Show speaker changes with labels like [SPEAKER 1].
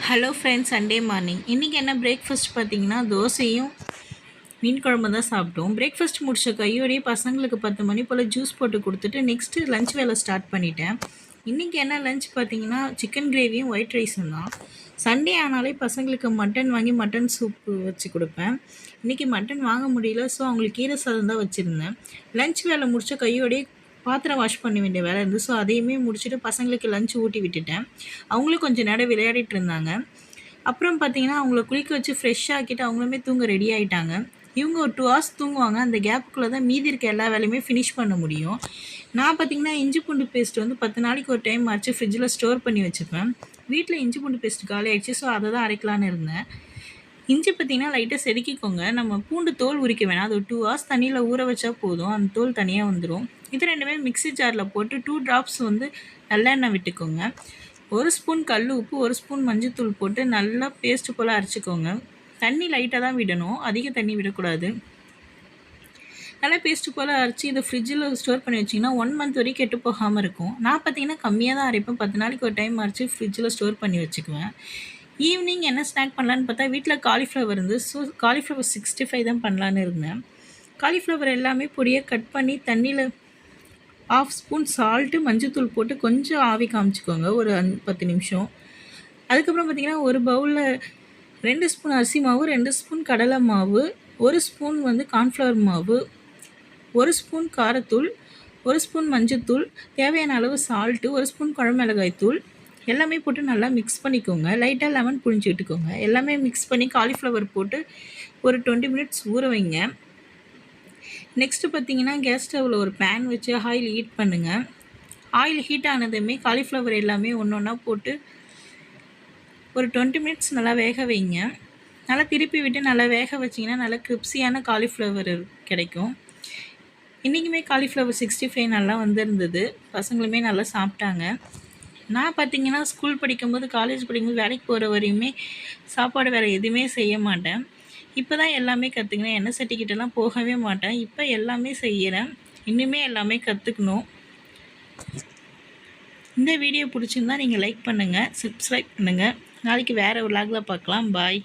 [SPEAKER 1] Hello friends, Sunday morning இன்றைக்கி என்ன breakfast பார்த்தீங்கன்னா தோசையும் மீன் குழம்பு தான் சாப்பிட்டோம். பிரேக்ஃபாஸ்ட் முடிச்ச கையோடையே பசங்களுக்கு 10 மணி போல் ஜூஸ் போட்டு கொடுத்துட்டு நெக்ஸ்ட்டு லஞ்ச் வேலை ஸ்டார்ட் பண்ணிட்டேன். இன்றைக்கி என்ன லஞ்ச் பார்த்தீங்கன்னா சிக்கன் கிரேவியும் ஒயிட் ரைஸும் தான். சண்டே ஆனாலே பசங்களுக்கு மட்டன் வாங்கி மட்டன் சூப்பு வச்சு கொடுப்பேன். இன்றைக்கி மட்டன் வாங்க முடியல, ஸோ அவங்களுக்கு கீரை சாதம் தான் வச்சுருந்தேன். லஞ்ச் வேலை முடித்த கையோடையே பாத்திரம் வாஷ் பண்ண வேண்டிய வேலை இருந்து, ஸோ அதையுமே முடிச்சுட்டு பசங்களுக்கு லஞ்ச் ஊட்டி விட்டுட்டேன். அவங்களும் கொஞ்சம் நேரம் விளையாடிட்டு இருந்தாங்க. அப்புறம் பார்த்தீங்கன்னா அவங்கள குளிக்க வச்சு ஃப்ரெஷ் ஆக்கிட்டு அவங்களுமே தூங்க ரெடி ஆகிட்டாங்க. இவங்க ஒரு 2 ஹவர்ஸ் தூங்குவாங்க. அந்த கேப்புக்குள்ளே தான் மீதி இருக்க எல்லா வேலையுமே ஃபினிஷ் பண்ண முடியும். நான் பார்த்திங்கன்னா இஞ்சி பூண்டு பேஸ்ட் வந்து 10 நாளைக்கு ஒரு டைம் ஆச்சு ஃப்ரிட்ஜில் ஸ்டோர் பண்ணி வச்சுப்பேன். வீட்டில் இஞ்சி பூண்டு பேஸ்ட் காலி ஆகிடுச்சு, ஸோ அதை தான் அரைக்கலான்னு இருந்தேன். இஞ்சி பார்த்திங்கன்னா லைட்டாக செதுக்கிக்கோங்க. நம்ம பூண்டு தோல் உரிக்க வேணாம். அது ஒரு 2 ஹவர்ஸ் தண்ணியில் ஊற வச்சா போதும், அந்த தோல் தனியாக வந்துடும். இது ரெண்டுமே மிக்ஸி ஜாரில் போட்டு 2 ட்ராப்ஸ் வந்து நல்லெண்ணெய் விட்டுக்கோங்க. 1 ஸ்பூன் கல் உப்பு, 1 ஸ்பூன் மஞ்சள்தூள் போட்டு நல்லா பேஸ்ட்டு போல் அரைச்சிக்கோங்க. தண்ணி லைட்டாக தான் விடணும், அதிக தண்ணி விடக்கூடாது. நல்லா பேஸ்ட்டு போல் அரைச்சி இதை ஃப்ரிட்ஜில் ஸ்டோர் பண்ணி வச்சிங்கன்னா 1 மந்த் வரைக்கும் கெட்டு போகாமல் இருக்கும். நான் பார்த்திங்கன்னா கம்மியாக தான் அரைப்பேன். 10 நாளைக்கு ஒரு டைம் அரைச்சி ஃப்ரிட்ஜில் ஸ்டோர் பண்ணி வச்சுக்குவேன். ஈவினிங் என்ன ஸ்நாக் பண்ணலான்னு பார்த்தா வீட்டில் காலிஃப்ளவர் இருந்து, ஸோ காலிஃப்ளவர் 65 தான் பண்ணலான்னு இருந்தேன். காலிஃப்ளவர் எல்லாமே பொடியாக கட் பண்ணி தண்ணியில் 1/2 ஸ்பூன் சால்ட்டு, மஞ்சள்தூள் போட்டு கொஞ்சம் ஆவி காமிச்சிக்கோங்க ஒரு 10 நிமிஷம். அதுக்கப்புறம் பார்த்திங்கன்னா ஒரு பவுலில் 2 ஸ்பூன் அரிசி மாவு, 2 ஸ்பூன் கடலை மாவு, 1 ஸ்பூன் வந்து கார்ன்ஃப்ளவர் மாவு, 1 ஸ்பூன் காரத்தூள், 1 ஸ்பூன் மஞ்சள்தூள், தேவையான அளவு சால்ட்டு, 1 ஸ்பூன் குழம்பு மிளகாய் தூள் எல்லாமே போட்டு நல்லா மிக்ஸ் பண்ணிக்கோங்க. லைட்டாக லெமன் புழிஞ்சு விட்டுக்கோங்க. எல்லாமே மிக்ஸ் பண்ணி காலிஃப்ளவர் போட்டு ஒரு 20 மினிட்ஸ் ஊற வைங்க. நெக்ஸ்ட்டு பார்த்திங்கன்னா கேஸ் ஸ்டவ்வில் ஒரு பேன் வச்சு ஆயில் ஹீட் பண்ணுங்கள். ஆயில் ஹீட் ஆனதுமே காலிஃப்ளவர் எல்லாமே ஒன்று ஒன்றா போட்டு ஒரு 20 மினிட்ஸ் நல்லா வேக வைங்க. நல்லா திருப்பி விட்டு நல்லா வேக வச்சிங்கன்னா நல்லா கிரிப்ஸியான காலிஃப்ளவர் கிடைக்கும். இன்றைக்குமே காலிஃப்ளவர் 65 நல்லா வந்திருந்தது. பசங்களுமே நல்லா சாப்பிட்டாங்க. நான் பார்த்திங்கன்னா ஸ்கூல் படிக்கும்போது, காலேஜ் படிக்கும்போது, வேலைக்கு போகிற வரையுமே சாப்பாடு வேறு எதுவுமே செய்ய மாட்டேன். இப்போ தான் எல்லாமே கற்றுக்கினேன். எண்ணெய் சட்டிக்கிட்டலாம் போகவே மாட்டேன். இப்போ எல்லாமே செய்கிறேன். இன்னுமே எல்லாமே கற்றுக்கணும். இந்த வீடியோ பிடிச்சிருந்தா நீங்கள் லைக் பண்ணுங்கள், சப்ஸ்கிரைப் பண்ணுங்கள். நாளைக்கு வேறு ஒரு விலாகில் பார்க்கலாம். பாய்.